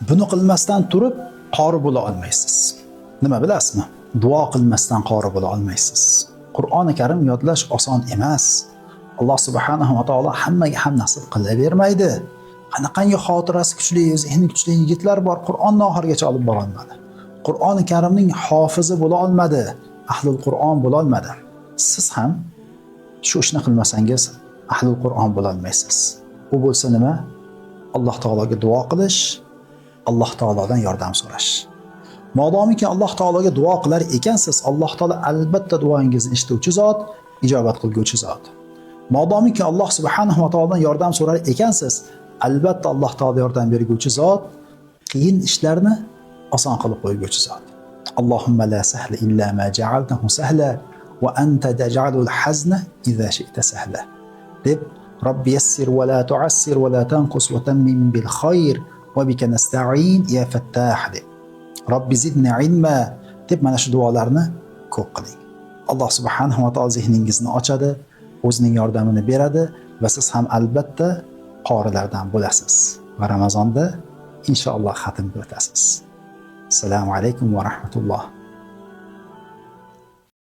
Buni qilmasdan turib qori bo'la olmaysiz. Nima bilasizmi? Duo qilmasdan qori bo'la olmaysiz. Qur'oni Karim yodlash oson emas. Alloh subhanahu va taolo hammaga ham nasib qilavermaydi. Qanaqangi xotirasi kuchli, zehni kuchli yigitlar bor, Qur'onni oxirigacha olib bora olmadi. Qur'oni Karimning hofizi bo'la olmadi, ahlul Qur'on bo'la olmadi. Siz ham shu ishni qilmasangiz ahlul Qur'on bo'la olmaysiz. U bo'lsa nima? Alloh taologa duo qilish, Alloh taolodan yordam so'rash. Modomiki Alloh taologa duo qilar ekansiz, Alloh taolo albatta duoingizni eshituvchi zot, ijobat qilguvchi zot. Modomiki Alloh subhanahu va taolodan yordam so'rar ekansiz, albatta Alloh taolo yordam berguvchi zot, qiyin ishlarni oson qilib qo'yguvchi zot. Allohumma la sahla illa ma ja'altahu sahla va anta taj'alul hazna idza shi'ta sahla. Deb Robbi yassir va la tu'assir va la tanqus va tammim bil khayr va bika nasta'in ya fattah deb. Robbi zidni ilma deb mana shu duolarni ko'p qiling. Alloh subhanahu va taolo zehningizni ochadi, o'zining yordamini beradi va siz ham albatta qorilardan bo'lasiz. Va Ramazonda inshaalloh xatm o'tasiz. Assalomu alaykum va rahmatulloh.